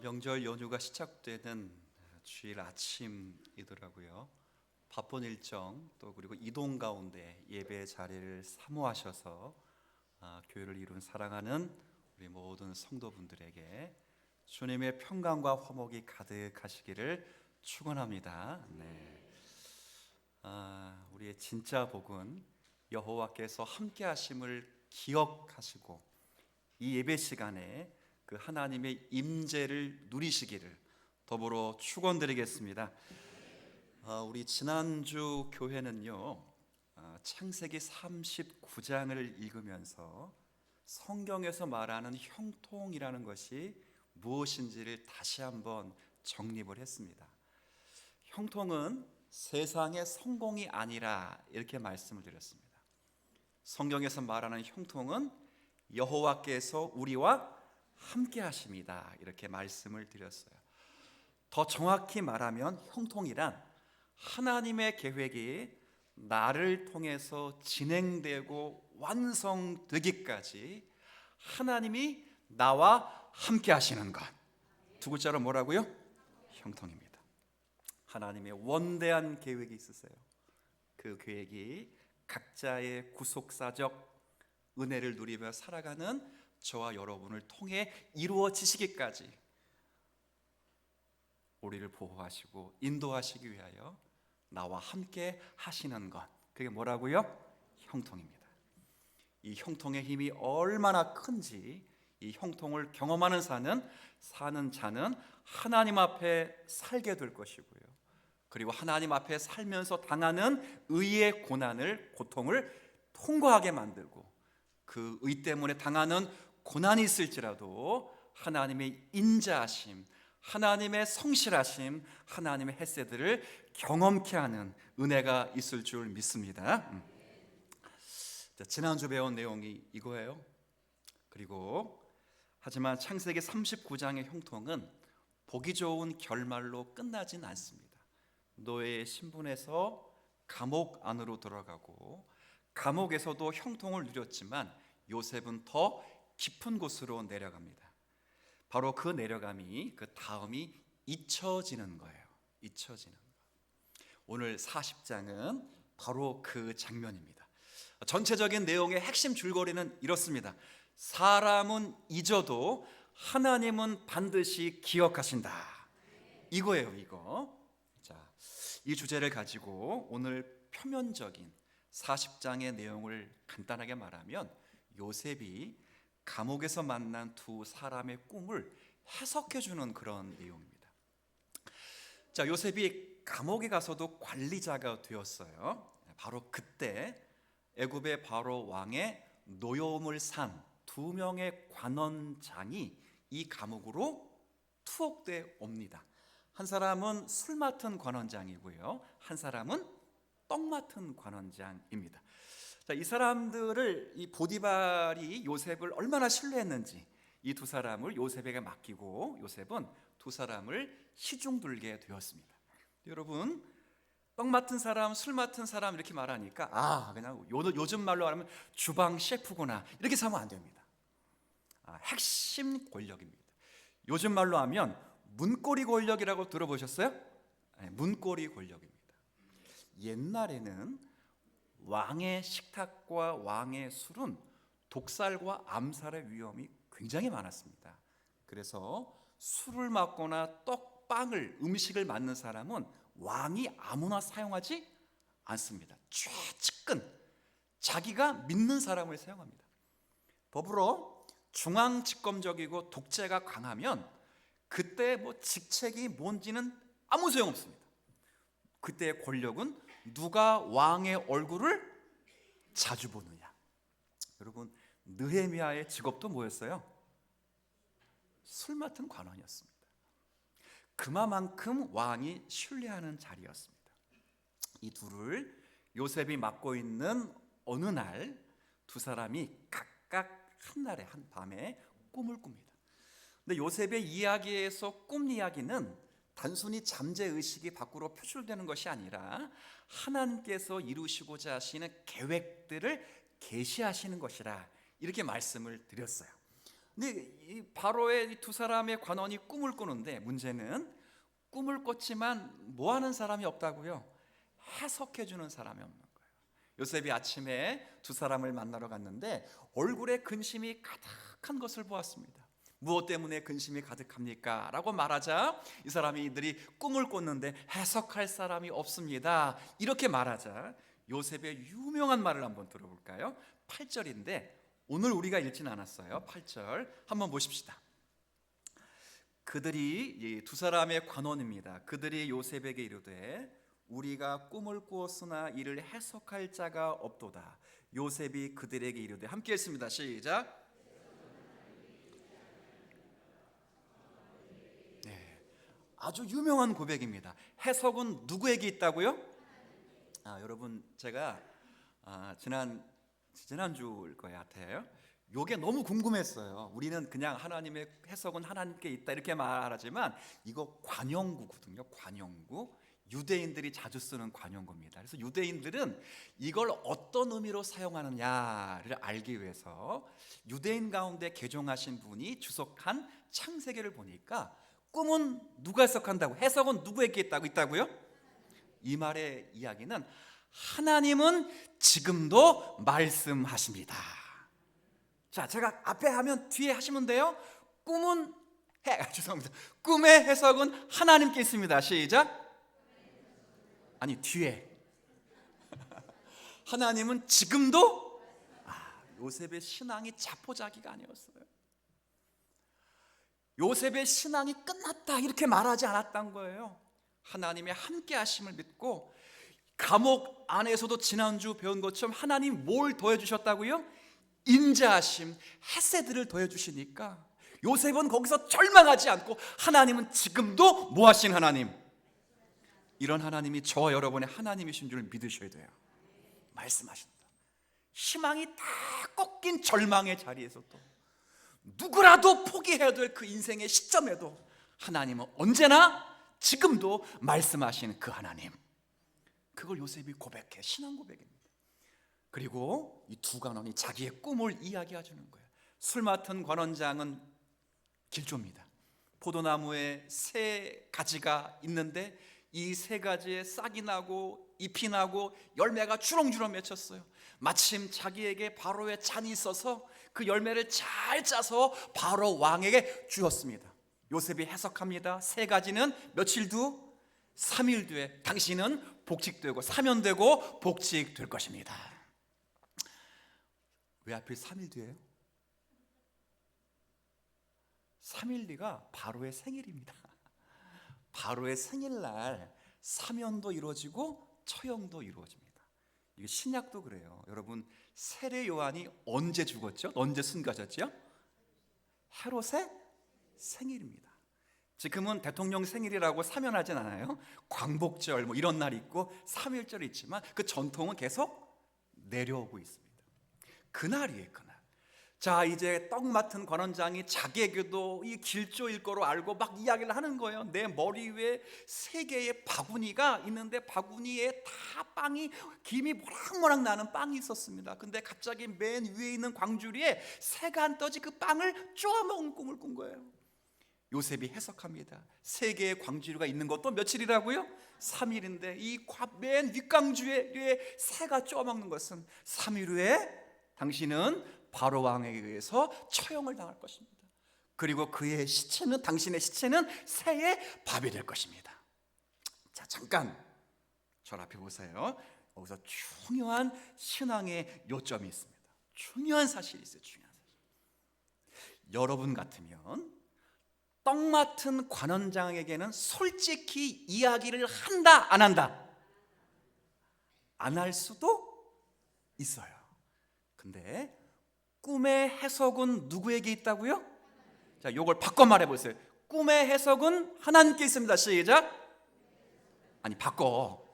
명절 연휴가 시작되는 주일 아침이더라고요. 바쁜 일정 또 그리고 이동 가운데 예배 자리를 사모하셔서 교회를 이룬 사랑하는 우리 모든 성도분들에게 주님의 평강과 화목이 가득하시기를 축원합니다. 네. 우리의 진짜 복은 여호와께서 함께하심을 기억하시고 이 예배 시간에 그 하나님의 임재를 누리시기를 더불어 축원드리겠습니다. 우리 지난주 교회는요, 창세기 39장을 읽으면서 성경에서 말하는 형통이라는 것이 무엇인지를 다시 한번 정립을 했습니다. 형통은 세상의 성공이 아니라 이렇게 말씀을 드렸습니다. 성경에서 말하는 형통은 여호와께서 우리와 함께 하십니다. 이렇게 말씀을 드렸어요. 더 정확히 말하면 형통이란 하나님의 계획이 나를 통해서 진행되고 완성되기까지 하나님이 나와 함께 하시는 것. 두 글자로 뭐라고요? 형통입니다. 하나님의 원대한 계획이 있으세요. 그 계획이 각자의 구속사적 은혜를 누리며 살아가는 저와 여러분을 통해 이루어지시기까지 우리를 보호하시고 인도하시기 위하여 나와 함께 하시는 것, 그게 뭐라고요? 형통입니다. 이 형통의 힘이 얼마나 큰지 이 형통을 경험하는 사는 자는 하나님 앞에 살게 될 것이고요, 그리고 하나님 앞에 살면서 당하는 의의 고통을 통과하게 만들고 그 의 때문에 당하는 고난이 있을지라도 하나님의 인자하심, 하나님의 성실하심, 하나님의 헷세들을 경험케 하는 은혜가 있을 줄 믿습니다. 지난주 배운 내용이 이거예요. 그리고 하지만 창세기 39장의 형통은 보기 좋은 결말로 끝나진 않습니다. 노예의 신분에서 감옥 안으로 들어가고 감옥에서도 형통을 누렸지만 요셉은 더 깊은 곳으로 내려갑니다. 바로 그 내려감이, 그 다음이 잊혀지는 거예요. 잊혀지는 거. 오늘 40장은 바로 그 장면입니다. 전체적인 내용의 핵심 줄거리는 이렇습니다. 사람은 잊어도 하나님은 반드시 기억하신다. 이거예요, 이거. 자, 이 주제를 가지고 오늘 표면적인 40장의 내용을 간단하게 말하면 요셉이 감옥에서 만난 두 사람의 꿈을 해석해주는 그런 내용입니다. 자, 요셉이 감옥에 가서도 관리자가 되었어요. 바로 그때 애굽의 바로 왕의 노여움을 산 두 명의 관원장이 이 감옥으로 투옥돼 옵니다. 한 사람은 술 맡은 관원장이고요, 한 사람은 떡 맡은 관원장입니다. 자, 이 사람들을 이 보디발이 요셉을 얼마나 신뢰했는지 이 두 사람을 요셉에게 맡기고 요셉은 두 사람을 시중들게 되었습니다. 여러분, 떡 맡은 사람, 술 맡은 사람 이렇게 말하니까 그냥 요즘 말로 하면 주방 셰프구나 이렇게 생각하면 안 됩니다. 핵심 권력입니다. 요즘 말로 하면 문고리 권력이라고 들어보셨어요? 문고리 권력입니다. 옛날에는 왕의 식탁과 왕의 술은 독살과 암살의 위험이 굉장히 많았습니다. 그래서 술을 맡거나 떡, 빵을, 음식을 맡는 사람은 왕이 아무나 사용하지 않습니다. 최측근, 자기가 믿는 사람을 사용합니다. 더불어 중앙집권적이고 독재가 강하면 그때 직책이 뭔지는 아무 소용없습니다. 그때의 권력은 누가 왕의 얼굴을 자주 보느냐. 여러분, 느헤미야의 직업도 뭐였어요? 술 맡은 관원이었습니다. 그만큼 왕이 신뢰하는 자리였습니다. 이 둘을 요셉이 맡고 있는 어느 날 두 사람이 각각 한날에 한 밤에 꿈을 꿉니다. 근데 요셉의 이야기에서 꿈 이야기는 단순히 잠재의식이 밖으로 표출되는 것이 아니라 하나님께서 이루시고자 하시는 계획들을 계시하시는 것이라 이렇게 말씀을 드렸어요. 근데 이 바로의 이 두 사람의 관원이 꿈을 꾸는데 문제는 꿈을 꿨지만 뭐 하는 사람이 없다고요? 해석해 주는 사람이 없는 거예요. 요셉이 아침에 두 사람을 만나러 갔는데 얼굴에 근심이 가득한 것을 보았습니다. 무엇 때문에 근심이 가득합니까? 라고 말하자 이 사람들이 꿈을 꿨는데 해석할 사람이 없습니다. 이렇게 말하자 요셉의 유명한 말을 한번 들어볼까요? 8절인데 오늘 우리가 읽지는 않았어요. 8절 한번 보십시다. 그들이 두 사람의 관원입니다. 그들이 요셉에게 이르되 우리가 꿈을 꾸었으나 이를 해석할 자가 없도다. 요셉이 그들에게 이르되 함께 읽습니다. 시작. 아주 유명한 고백입니다. 해석은 누구에게 있다고요? 여러분 제가 지난주일 것 같아요. 요게 너무 궁금했어요. 우리는 그냥 하나님의 해석은 하나님께 있다 이렇게 말하지만 이거 관용구거든요. 관용구. 유대인들이 자주 쓰는 관용구입니다. 그래서 유대인들은 이걸 어떤 의미로 사용하느냐를 알기 위해서 유대인 가운데 개종하신 분이 주석한 창세기를 보니까 꿈은 누가 해석한다고? 해석은 누구에게 있다고요? 이 말의 이야기는 하나님은 지금도 말씀하십니다. 자, 제가 앞에 하면 뒤에 하시면 돼요. 죄송합니다. 꿈의 해석은 하나님께 있습니다. 시작. 아니 뒤에 하나님은 지금도 요셉의 신앙이 자포자기가 아니었어요. 요셉의 신앙이 끝났다 이렇게 말하지 않았던 거예요. 하나님의 함께 하심을 믿고 감옥 안에서도 지난주 배운 것처럼 하나님 뭘 더해주셨다고요? 인자하심, 헤세드를 더해주시니까 요셉은 거기서 절망하지 않고 하나님은 지금도 뭐 하신 하나님? 이런 하나님이 저와 여러분의 하나님이신 줄 믿으셔야 돼요. 말씀하신다. 희망이 다 꺾인 절망의 자리에서도 누구라도 포기해야 될 그 인생의 시점에도 하나님은 언제나 지금도 말씀하시는 그 하나님. 그걸 요셉이 고백해. 신앙 고백입니다. 그리고 이 두 관원이 자기의 꿈을 이야기해 주는 거예요. 술 맡은 관원장은 길조입니다. 포도나무에 세 가지가 있는데 이 세 가지에 싹이 나고 잎이 나고 열매가 주렁주렁 맺혔어요. 마침 자기에게 바로의 잔이 있어서 그 열매를 잘 짜서 바로 왕에게 주었습니다. 요셉이 해석합니다. 세 가지는 며칠 두? 3일 뒤에 당신은 복직되고 사면되고 복직될 것입니다. 왜 하필 3일 뒤에요? 3일 뒤가 바로의 생일입니다. 바로의 생일날 사면도 이루어지고 처형도 이루어집니다. 이게 신약도 그래요. 여러분 세례 요한이 언제 죽었죠? 언제 순교하셨죠? 헤롯의 생일입니다. 지금은 대통령 생일이라고 사면하진 않아요. 광복절 뭐 이런 날이 있고 3.1절이 있지만 그 전통은 계속 내려오고 있습니다. 그날이에요, 그날. 자, 이제 떡 맡은 관원장이 자기에게도 이 길조일 거로 알고 막 이야기를 하는 거예요. 내 머리 위에 세 개의 바구니가 있는데 바구니에 다 빵이 김이 모락모락 나는 빵이 있었습니다. 근데 갑자기 맨 위에 있는 광주리에 새가 한 떠지 그 빵을 쪼아먹은 꿈을 꾼 거예요. 요셉이 해석합니다. 세 개의 광주리가 있는 것도 며칠이라고요? 3일인데 이 맨 윗광주리에 새가 쪼아먹는 것은 3일 후에 당신은 바로 왕에 의해서 처형을 당할 것입니다. 그리고 그의 시체는 당신의 시체는 새의 밥이 될 것입니다. 자, 잠깐 저 앞에 보세요. 여기서 중요한 신앙의 요점이 있습니다. 중요한 사실이 있어요. 중요한 사실. 여러분 같으면 떡 맡은 관원장에게는 솔직히 이야기를 한다, 안 한다? 안 할 수도 있어요. 근데 꿈의 해석은 누구에게 있다고요? 자, 요걸 바꿔 말해 보세요. 꿈의 해석은 하나님께 있습니다. 시작. 아니, 바꿔.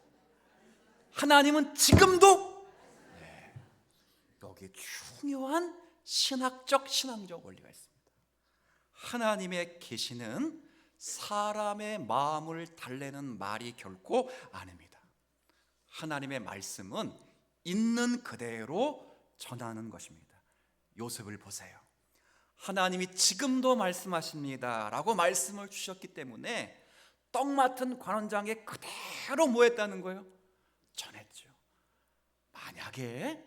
하나님은 지금도. 네. 여기 중요한 신앙적 원리가 있습니다. 하나님의 계시는 사람의 마음을 달래는 말이 결코 아닙니다. 하나님의 말씀은 있는 그대로 전하는 것입니다. 요셉을 보세요. 하나님이 지금도 말씀하십니다 라고 말씀을 주셨기 때문에 떡 맡은 관원장에 그대로 뭐 했다는 거예요? 전했죠. 만약에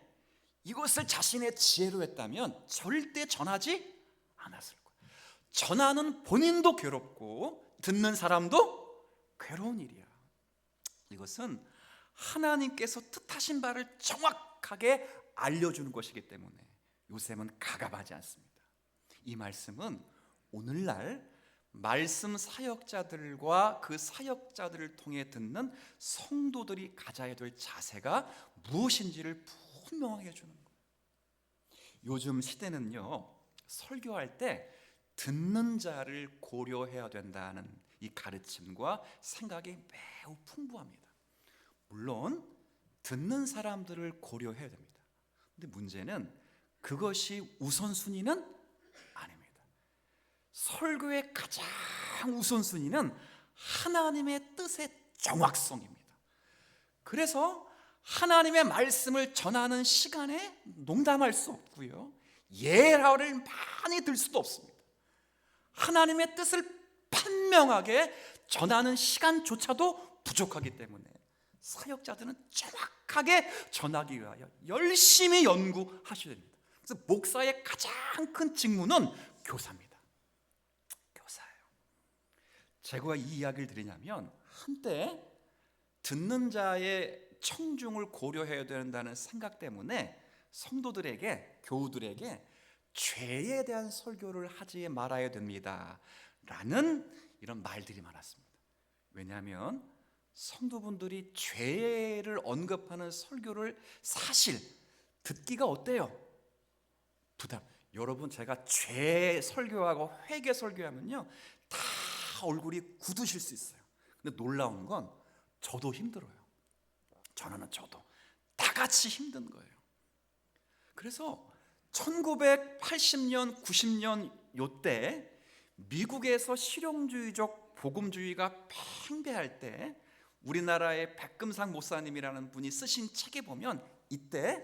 이것을 자신의 지혜로 했다면 절대 전하지 않았을 거예요. 전하는 본인도 괴롭고 듣는 사람도 괴로운 일이야. 이것은 하나님께서 뜻하신 바를 정확하게 알려주는 것이기 때문에 요셉은 가감하지 않습니다. 이 말씀은 오늘날 말씀 사역자들과 그 사역자들을 통해 듣는 성도들이 가져야 될 자세가 무엇인지를 분명하게 해주는 거예요. 요즘 시대는요, 설교할 때 듣는 자를 고려해야 된다는 이 가르침과 생각이 매우 풍부합니다. 물론 듣는 사람들을 고려해야 됩니다. 근데 문제는 그것이 우선순위는 아닙니다. 설교의 가장 우선순위는 하나님의 뜻의 정확성입니다. 그래서 하나님의 말씀을 전하는 시간에 농담할 수 없고요, 예라를 많이 들 수도 없습니다. 하나님의 뜻을 판명하게 전하는 시간조차도 부족하기 때문에 사역자들은 정확하게 전하기 위하여 열심히 연구하셔야 됩니다. 그래서 목사의 가장 큰 직무는 교사입니다. 교사예요. 제가 이 이야기를 드리냐면, 한때 듣는 자의 청중을 고려해야 된다는 생각 때문에 성도들에게, 교우들에게 죄에 대한 설교를 하지 말아야 됩니다 라는 이런 말들이 많았습니다. 왜냐하면 성도분들이 죄를 언급하는 설교를 사실 듣기가 어때요? 부담. 여러분, 제가 죄 설교하고 회개 설교하면요 다 얼굴이 굳으실 수 있어요. 근데 놀라운 건 저도 힘들어요. 저도 다 같이 힘든 거예요. 그래서 1980년, 90년 요때 미국에서 실용주의적 복음주의가 팽배할 때 우리나라의 백금상 목사님이라는 분이 쓰신 책에 보면 이때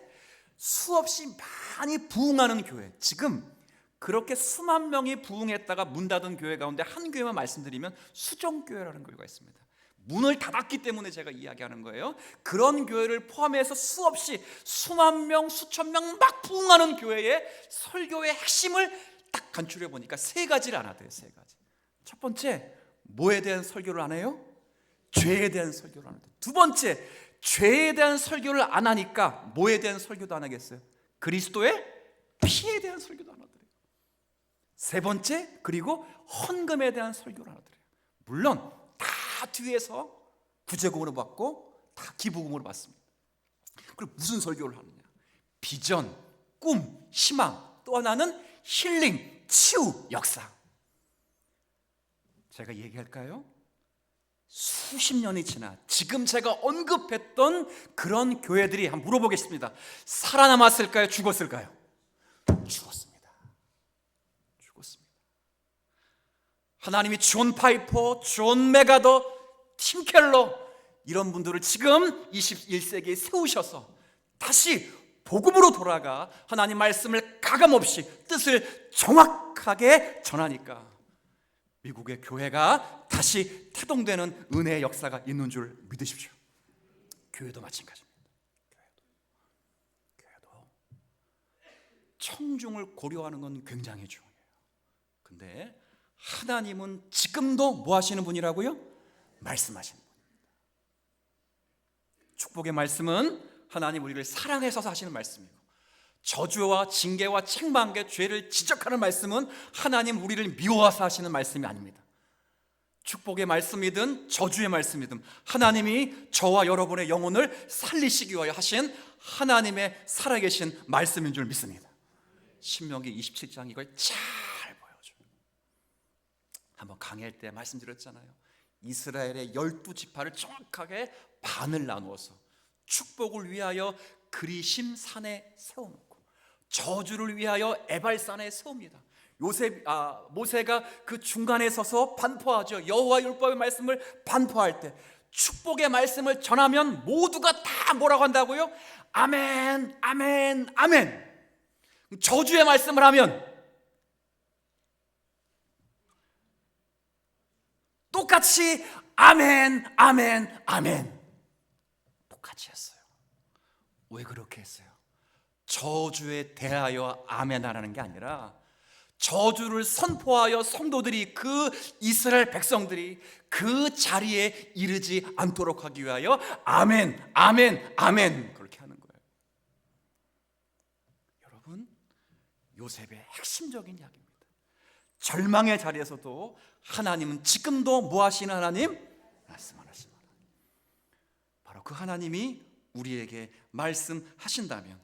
수없이 많이 부흥하는 교회, 지금 그렇게 수만 명이 부흥했다가 문 닫은 교회 가운데 한 교회만 말씀드리면 수정교회라는 교회가 있습니다. 문을 닫았기 때문에 제가 이야기하는 거예요. 그런 교회를 포함해서 수없이 수만 명, 수천 명 막 부흥하는 교회의 설교의 핵심을 딱 간추려 보니까 세 가지를 안 하대요. 세 가지. 첫 번째, 뭐에 대한 설교를 안 해요? 죄에 대한 설교를 안 하대요. 두 번째, 죄에 대한 설교를 안 하니까 뭐에 대한 설교도 안 하겠어요? 그리스도의 피에 대한 설교도 안 하더래요. 세 번째, 그리고 헌금에 대한 설교를 안 하더래요. 물론 다 뒤에서 구제금으로 받고 다 기부금으로 받습니다. 그리고 무슨 설교를 하느냐? 비전, 꿈, 희망, 또 하나는 힐링, 치유, 역사. 제가 얘기할까요? 수십 년이 지나 지금 제가 언급했던 그런 교회들이 한번 물어보겠습니다. 살아남았을까요? 죽었을까요? 죽었습니다. 하나님이 존 파이퍼, 존 메가더, 팀 켈러 이런 분들을 지금 21세기에 세우셔서 다시 복음으로 돌아가 하나님 말씀을 가감없이 뜻을 정확하게 전하니까 미국의 교회가 다시 태동되는 은혜의 역사가 있는 줄 믿으십시오. 교회도 마찬가지입니다. 교회도 청중을 고려하는 건 굉장히 중요해요. 근데 하나님은 지금도 뭐 하시는 분이라고요? 말씀하시는 분입니다. 축복의 말씀은 하나님 우리를 사랑해서 하시는 말씀이고, 저주와 징계와 책망의 죄를 지적하는 말씀은 하나님 우리를 미워서 하시는 말씀이 아닙니다. 축복의 말씀이든 저주의 말씀이든 하나님이 저와 여러분의 영혼을 살리시기 위하여 하신 하나님의 살아계신 말씀인 줄 믿습니다. 신명기 27장 이걸 잘 보여줘요. 한번 강의할 때 말씀드렸잖아요. 이스라엘의 12지파를 정확하게 반을 나누어서 축복을 위하여 그리심 산에 세워놓고 저주를 위하여 에발산에 세웁니다. 모세가 그 중간에 서서 반포하죠. 여호와 율법의 말씀을 반포할 때 축복의 말씀을 전하면 모두가 다 뭐라고 한다고요? 아멘, 아멘, 아멘. 저주의 말씀을 하면 똑같이 아멘, 아멘, 아멘 똑같이 했어요. 왜 그렇게 했어요? 저주에 대하여 아멘하라는 게 아니라 저주를 선포하여 성도들이, 그 이스라엘 백성들이 그 자리에 이르지 않도록 하기 위하여 아멘, 아멘, 아멘 그렇게 하는 거예요. 여러분, 요셉의 핵심적인 이야기입니다. 절망의 자리에서도 하나님은 지금도 뭐 하시는 하나님? 말씀하시는 하나님. 바로 그 하나님이 우리에게 말씀하신다면,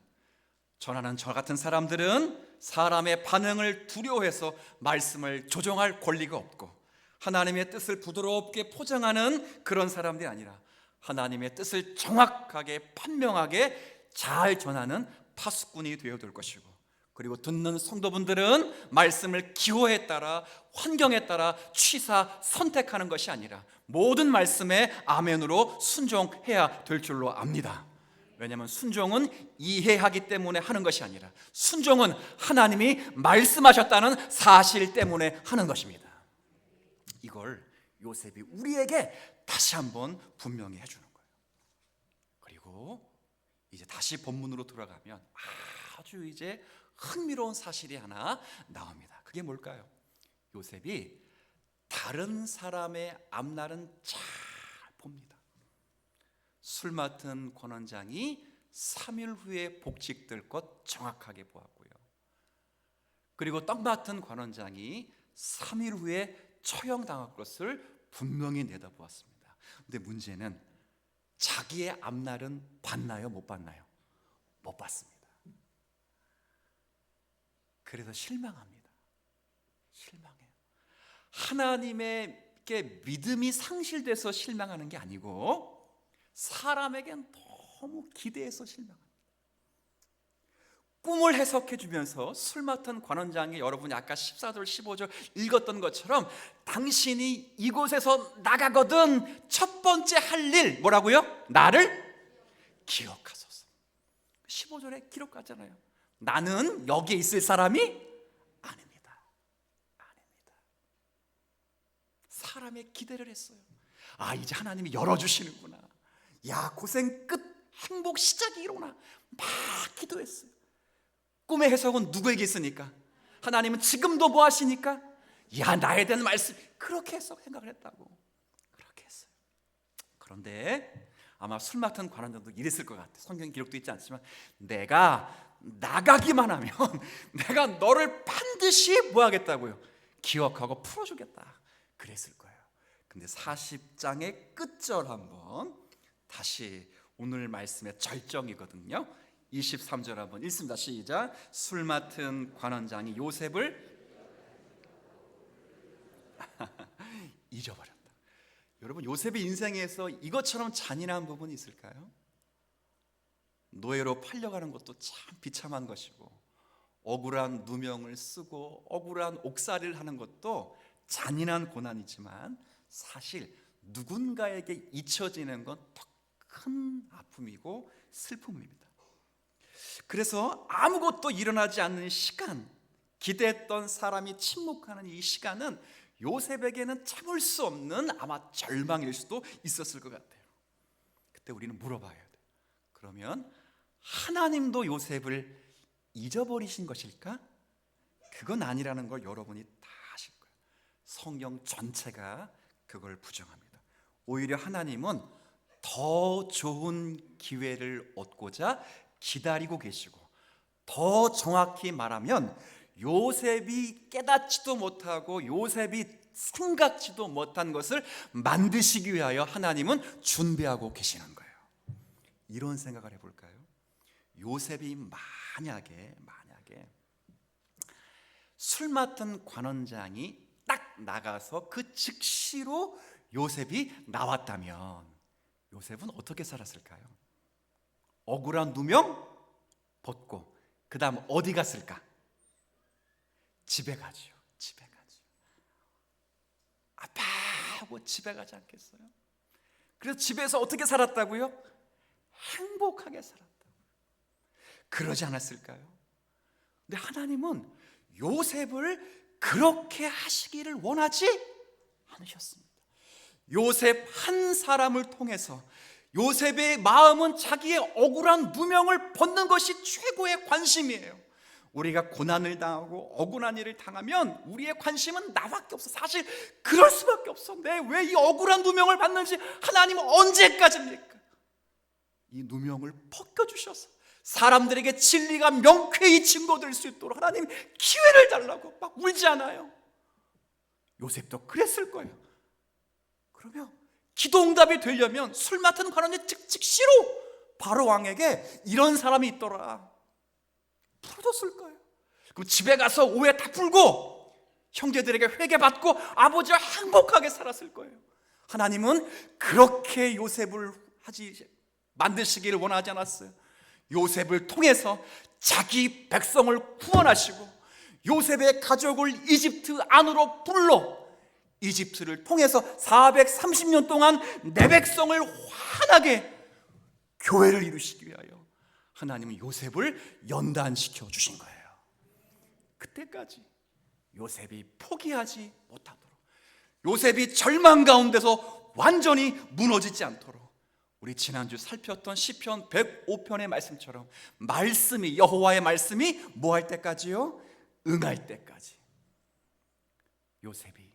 전하는 저 같은 사람들은 사람의 반응을 두려워해서 말씀을 조정할 권리가 없고, 하나님의 뜻을 부드럽게 포장하는 그런 사람들이 아니라 하나님의 뜻을 정확하게 판명하게 잘 전하는 파수꾼이 되어줄 것이고, 그리고 듣는 성도분들은 말씀을 기호에 따라, 환경에 따라 취사 선택하는 것이 아니라 모든 말씀에 아멘으로 순종해야 될 줄로 압니다. 왜냐하면 순종은 이해하기 때문에 하는 것이 아니라 순종은 하나님이 말씀하셨다는 사실 때문에 하는 것입니다. 이걸 요셉이 우리에게 다시 한번 분명히 해주는 거예요. 그리고 이제 다시 본문으로 돌아가면 아주 이제 흥미로운 사실이 하나 나옵니다. 그게 뭘까요? 요셉이 다른 사람의 앞날은 잘 봅니다. 술 맡은 관원장이 3일 후에 복직될 것 정확하게 보았고요. 그리고 떡 맡은 관원장이 3일 후에 처형당할 것을 분명히 내다보았습니다. 근데 문제는 자기의 앞날은 봤나요? 못 봤나요? 못 봤습니다. 그래서 실망합니다. 실망해요. 하나님에게 믿음이 상실돼서 실망하는 게 아니고 사람에겐 너무 기대해서 실망합니다. 꿈을 해석해 주면서 술 맡은 관원장이, 여러분이 아까 14절 15절 읽었던 것처럼 당신이 이곳에서 나가거든 첫 번째 할 일 뭐라고요? 나를 기억하소서. 15절에 기록하잖아요. 나는 여기에 있을 사람이 아닙니다. 아닙니다. 사람의 기대를 했어요. 아, 이제 하나님이 열어주시는구나. 야, 고생 끝, 행복 시작이 이로구나. 막 기도했어요. 꿈의 해석은 누구에게 있으니까? 하나님은 지금도 뭐 하시니까? 야, 나에 대한 말씀. 그렇게 해서 생각을 했다고. 그렇게 했어요. 그런데 아마 술 맡은 관원장도 이랬을 것 같아요. 성경 기록도 있지 않지만, 내가 나가기만 하면 내가 너를 반드시 뭐 하겠다고요? 기억하고 풀어주겠다. 그랬을 거예요. 근데 40장의 끝절 한번 다시, 오늘 말씀의 절정이거든요. 23절 한번 읽습니다. 시작. 술 맡은 관원장이 요셉을 잊어버렸다. 여러분, 요셉의 인생에서 이것처럼 잔인한 부분이 있을까요? 노예로 팔려가는 것도 참 비참한 것이고, 억울한 누명을 쓰고 억울한 옥살이를 하는 것도 잔인한 고난이지만, 사실 누군가에게 잊혀지는 건 더 큰 아픔이고 슬픔입니다. 그래서 아무것도 일어나지 않는 시간, 기대했던 사람이 침묵하는 이 시간은 요셉에게는 참을 수 없는 아마 절망일 수도 있었을 것 같아요. 그때 우리는 물어봐야 돼요. 그러면 하나님도 요셉을 잊어버리신 것일까? 그건 아니라는 걸 여러분이 다 아실 거예요. 성경 전체가 그걸 부정합니다. 오히려 하나님은 더 좋은 기회를 얻고자 기다리고 계시고, 더 정확히 말하면 요셉이 깨닫지도 못하고 요셉이 생각지도 못한 것을 만드시기 위하여 하나님은 준비하고 계시는 거예요. 이런 생각을 해볼까요? 요셉이 만약에 술 맡은 관원장이 딱 나가서 그 즉시로 요셉이 나왔다면 요셉은 어떻게 살았을까요? 억울한 누명 벗고 그 다음 어디 갔을까? 집에 가지요. 집에 가지요. 아빠하고 집에 가지 않겠어요? 그래서 집에서 어떻게 살았다고요? 행복하게 살았다. 그러지 않았을까요? 근데 하나님은 요셉을 그렇게 하시기를 원하지 않으셨습니다. 요셉 한 사람을 통해서 요셉의 마음은 자기의 억울한 누명을 벗는 것이 최고의 관심이에요. 우리가 고난을 당하고 억울한 일을 당하면 우리의 관심은 나밖에 없어. 사실 그럴 수밖에 없어. 내 왜 이 억울한 누명을 받는지 하나님은 언제까지입니까? 이 누명을 벗겨주셔서 사람들에게 진리가 명쾌히 증거될 수 있도록 하나님 기회를 달라고 막 울지 않아요? 요셉도 그랬을 거예요. 그러면 기도응답이 되려면 술 맡은 관원이 즉시로 바로 왕에게 이런 사람이 있더라 풀어줬을 거예요. 그럼 집에 가서 오해 다 풀고 형제들에게 회개받고 아버지와 행복하게 살았을 거예요. 하나님은 그렇게 요셉을 만드시기를 원하지 않았어요. 요셉을 통해서 자기 백성을 구원하시고 요셉의 가족을 이집트 안으로 불러 이집트를 통해서 430년 동안 내 백성을 환하게 교회를 이루시기 위하여 하나님은 요셉을 연단시켜 주신 거예요. 그때까지 요셉이 포기하지 못하도록, 요셉이 절망 가운데서 완전히 무너지지 않도록, 우리 지난주 살폈던 시편 105편의 말씀처럼 말씀이, 여호와의 말씀이 뭐 할 때까지요? 응할 때까지. 요셉이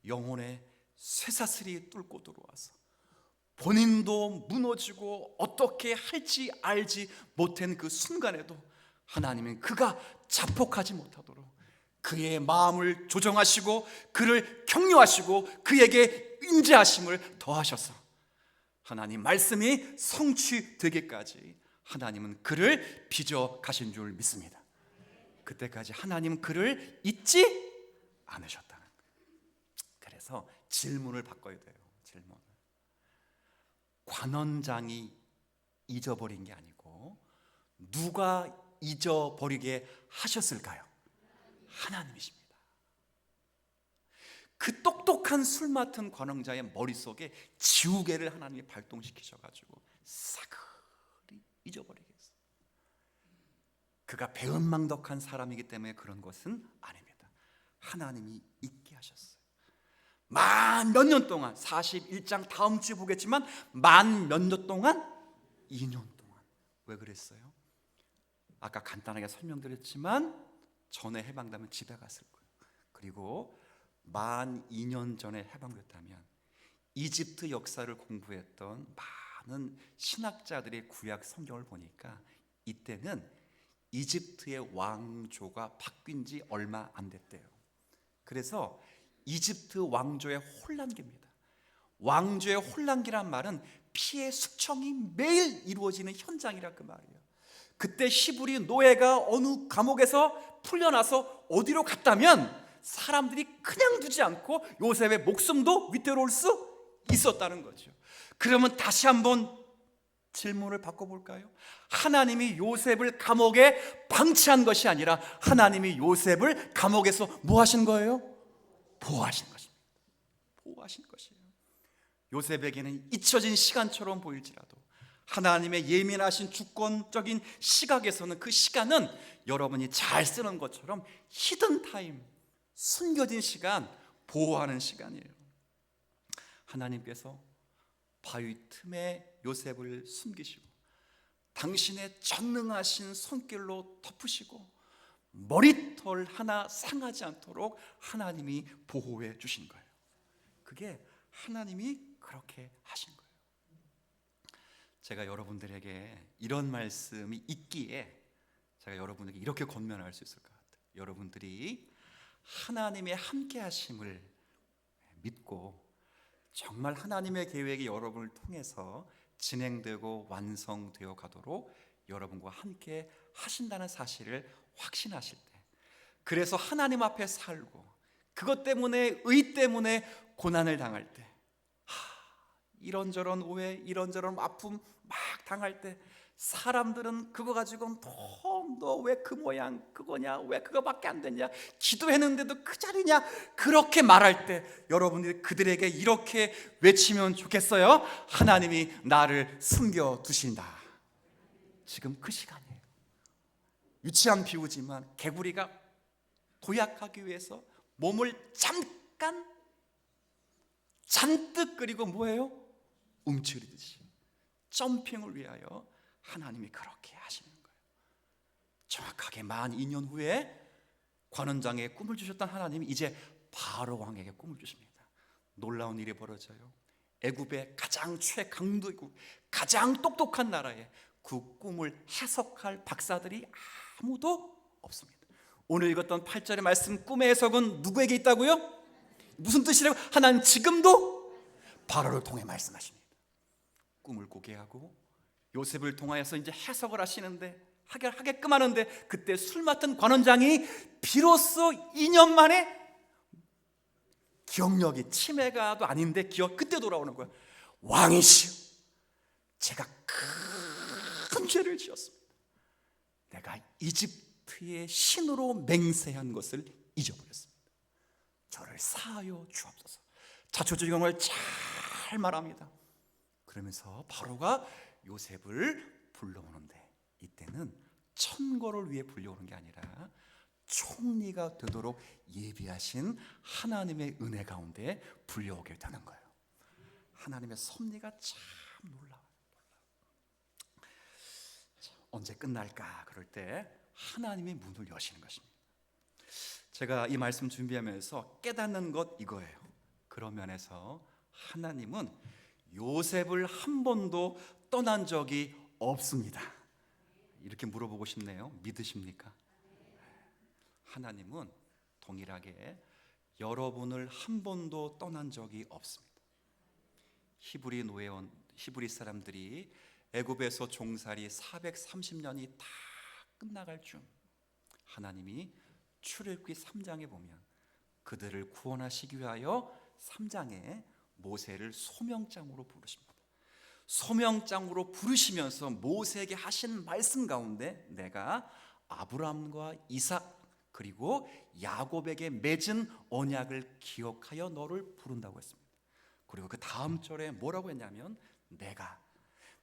영혼의 쇠사슬이 뚫고 들어와서 본인도 무너지고 어떻게 할지 알지 못한 그 순간에도 하나님은 그가 자폭하지 못하도록 그의 마음을 조정하시고 그를 격려하시고 그에게 인자하심을 더하셔서 하나님 말씀이 성취되기까지 하나님은 그를 빚어 가신 줄 믿습니다. 그때까지 하나님은 그를 잊지 않으셨다는 거예요. 그래서 질문을 바꿔야 돼요. 질문. 관원장이 잊어버린 게 아니고 누가 잊어버리게 하셨을까요? 하나님이십니다. 그 똑똑한 술 맡은 관원장의 머릿속에 지우개를 하나님이 발동시키셔가지고 싸그리 잊어버리게 했어요. 그가 배은망덕한 사람이기 때문에 그런 것은 아닙니다. 하나님이 잊게 하셨어요. 만 몇 년 동안, 41장 다음 주에 보겠지만 만 몇 년 동안? 2년 동안. 왜 그랬어요? 아까 간단하게 설명드렸지만 전에 해방되면 집에 갔을 거예요. 그리고 만 2년 전에 해방됐다면 이집트 역사를 공부했던 많은 신학자들의 구약 성경을 보니까 이때는 이집트의 왕조가 바뀐 지 얼마 안 됐대요. 그래서 이집트 왕조의 혼란기입니다. 왕조의 혼란기란 말은 피해 숙청이 매일 이루어지는 현장이라 그 말이에요. 그때 히브리 노예가 어느 감옥에서 풀려나서 어디로 갔다면 사람들이 그냥 두지 않고 요셉의 목숨도 위태로울 수 있었다는 거죠. 그러면 다시 한번 질문을 바꿔볼까요? 하나님이 요셉을 감옥에 방치한 것이 아니라 하나님이 요셉을 감옥에서 뭐 하신 거예요? 보호하신 것입니다. 보호하신 것이에요. 요셉에게는 잊혀진 시간처럼 보일지라도 하나님의 예민하신 주권적인 시각에서는 그 시간은 여러분이 잘 쓰는 것처럼 히든 타임, 숨겨진 시간, 보호하는 시간이에요. 하나님께서 바위 틈에 요셉을 숨기시고 당신의 전능하신 손길로 덮으시고 머리털 하나 상하지 않도록 하나님이 보호해 주신 거예요. 그게 하나님이 그렇게 하신 거예요. 제가 여러분들에게 이런 말씀이 있기에 제가 여러분에게 이렇게 권면할 수 있을 것 같아요. 여러분들이 하나님의 함께 하심을 믿고 정말 하나님의 계획이 여러분을 통해서 진행되고 완성되어 가도록 여러분과 함께 하신다는 사실을 확신하실 때, 그래서 하나님 앞에 살고 그것 때문에, 의 때문에 고난을 당할 때, 이런저런 오해, 이런저런 아픔 막 당할 때 사람들은 그거 가지고 너 왜 그 모양 그거냐, 왜 그거밖에 안 되냐, 기도했는데도 그 자리냐, 그렇게 말할 때 여러분들이 그들에게 이렇게 외치면 좋겠어요. 하나님이 나를 숨겨두신다. 지금 그 시간이에요. 유치한 비유지만 개구리가 도약하기 위해서 몸을 잠깐 잔뜩 끓이고 뭐예요? 움츠리듯이 점핑을 위하여 하나님이 그렇게 하시는 거예요. 정확하게 만 2년 후에 관원장에게 꿈을 주셨던 하나님이 이제 바로 왕에게 꿈을 주십니다. 놀라운 일이 벌어져요. 애굽의 가장 최강대국, 가장 똑똑한 나라에 그 꿈을 해석할 박사들이 아무도 없습니다. 오늘 읽었던 8절의 말씀, 꿈의 해석은 누구에게 있다고요? 무슨 뜻이라고? 하나님 지금도 바로를 통해 말씀하십니다. 꿈을 꾸게 하고 요셉을 통하여서 이제 해석을 하시는데 하게끔 하는데, 그때 술 맡은 관원장이 비로소 2년 만에 기억력이 치매가도 아닌데 그때 돌아오는 거야. 왕이시여, 제가 큰 죄를 지었습니다. 내가 이집트의 신으로 맹세한 것을 잊어버렸습니다. 저를 사하여 주옵소서. 자초지경을 잘 말합니다. 그러면서 바로가 요셉을 불러오는데, 이때는 천거를 위해 불려오는 게 아니라 총리가 되도록 예비하신 하나님의 은혜 가운데 불려오게 되는 거예요. 하나님의 섭리가 참 놀라워요. 언제 끝날까 그럴 때 하나님이 문을 여시는 것입니다. 제가 이 말씀 준비하면서 깨닫는 것 이거예요. 그런 면에서 하나님은 요셉을 한 번도 떠난 적이 없습니다. 이렇게 물어보고 싶네요. 믿으십니까? 하나님은 동일하게 여러분을 한 번도 떠난 적이 없습니다. 히브리 노예원, 히브리 사람들이 애굽에서 종살이 430년이 다 끝나갈 쯤 하나님이 출애굽기 3장에 보면 그들을 구원하시기 위하여 3장에 모세를 소명장으로 부르십니다. 소명장으로 부르시면서 모세에게 하신 말씀 가운데 내가 아브라함과 이삭 그리고 야곱에게 맺은 언약을 기억하여 너를 부른다고 했습니다. 그리고 그 다음 절에 뭐라고 했냐면 내가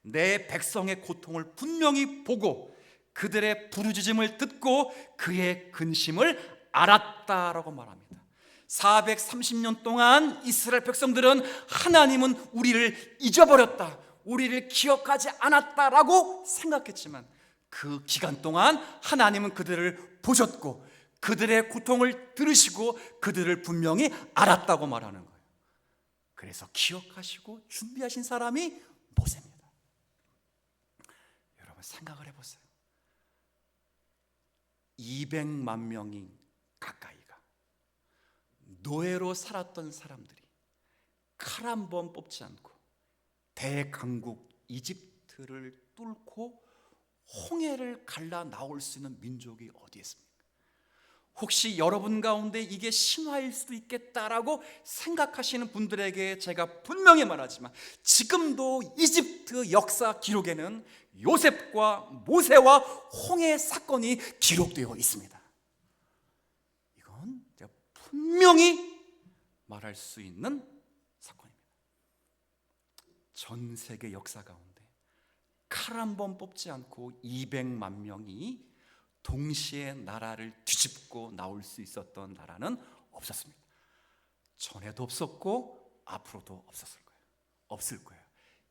내 백성의 고통을 분명히 보고 그들의 부르짖음을 듣고 그의 근심을 알았다라고 말합니다. 430년 동안 이스라엘 백성들은 하나님은 우리를 잊어버렸다, 우리를 기억하지 않았다라고 생각했지만 그 기간 동안 하나님은 그들을 보셨고 그들의 고통을 들으시고 그들을 분명히 알았다고 말하는 거예요. 그래서 기억하시고 준비하신 사람이 모세입니다. 여러분 생각을 해보세요. 200만 명이 가까이가 노예로 살았던 사람들이 칼 한 번 뽑지 않고 대강국 이집트를 뚫고 홍해를 갈라 나올 수 있는 민족이 어디 있습니까? 혹시 여러분 가운데 이게 신화일 수도 있겠다라고 생각하시는 분들에게 제가 분명히 말하지만 지금도 이집트 역사 기록에는 요셉과 모세와 홍해 사건이 기록되어 있습니다. 이건 제가 분명히 말할 수 있는 사건입니다. 전 세계 역사 가운데 칼 한 번 뽑지 않고 200만 명이 동시에 나라를 뒤집고 나올 수 있었던 나라는 없었습니다. 전에도 없었고 앞으로도 없을 거예요.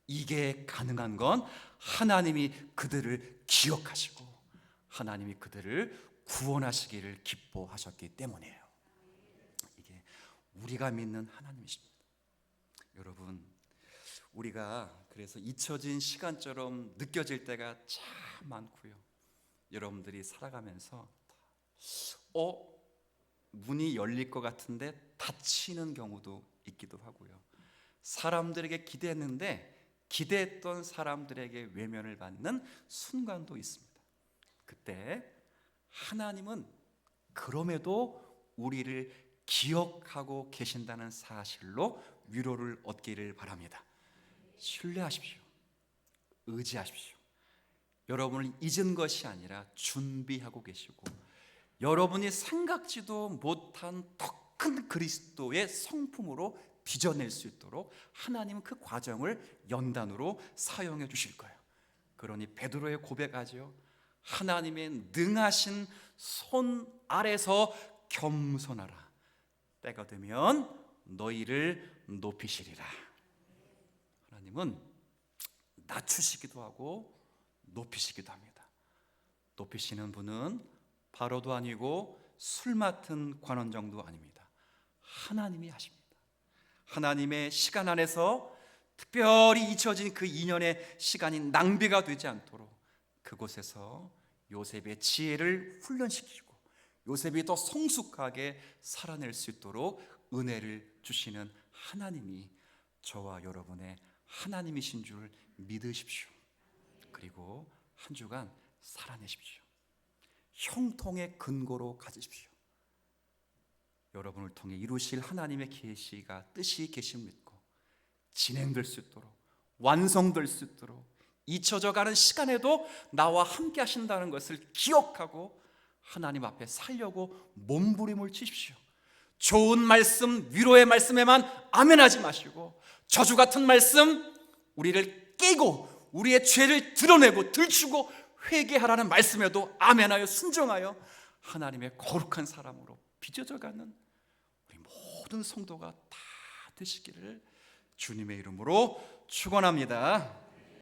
이게 가능한 건 하나님이 그들을 기억하시고 하나님이 그들을 구원하시기를 기뻐하셨기 때문이에요. 이게 우리가 믿는 하나님이십니다. 여러분, 우리가 그래서 잊혀진 시간처럼 느껴질 때가 참 많고요. 여러분들이 살아가면서 문이 열릴 것 같은데 닫히는 경우도 있기도 하고요. 사람들에게 기대했는데 기대했던 사람들에게 외면을 받는 순간도 있습니다. 그때 하나님은 그럼에도 우리를 기억하고 계신다는 사실로 위로를 얻기를 바랍니다. 신뢰하십시오. 의지하십시오. 여러분을 잊은 것이 아니라 준비하고 계시고 여러분이 생각지도 못한 더 큰 그리스도의 성품으로 빚어낼 수 있도록 하나님은 그 과정을 연단으로 사용해 주실 거예요. 그러니 베드로의 고백하죠. 하나님의 능하신 손 아래서 겸손하라. 때가 되면 너희를 높이시리라. 하나님은 낮추시기도 하고 높이시기도 합니다. 높이시는 분은 바로도 아니고 술 맡은 관원장도 아닙니다. 하나님이 하십니다. 하나님의 시간 안에서 특별히 잊혀진 그 2년의 시간이 낭비가 되지 않도록 그곳에서 요셉의 지혜를 훈련시키고 요셉이 더 성숙하게 살아낼 수 있도록 은혜를 주시는 하나님이 저와 여러분의 하나님이신 줄 믿으십시오. 그리고 한 주간 살아내십시오. 형통의 근거로 가지십시오. 여러분을 통해 이루실 하나님의 계시가 뜻이 계심 믿고 진행될 수 있도록 완성될 수 있도록 잊혀져 가는 시간에도 나와 함께 하신다는 것을 기억하고 하나님 앞에 살려고 몸부림을 치십시오. 좋은 말씀, 위로의 말씀에만 아멘하지 마시고 저주 같은 말씀, 우리를 깨고 우리의 죄를 드러내고 들추고 회개하라는 말씀에도 아멘하여 순종하여 하나님의 거룩한 사람으로 빚어져 가는 우리 모든 성도가 다 되시기를 주님의 이름으로 축원합니다.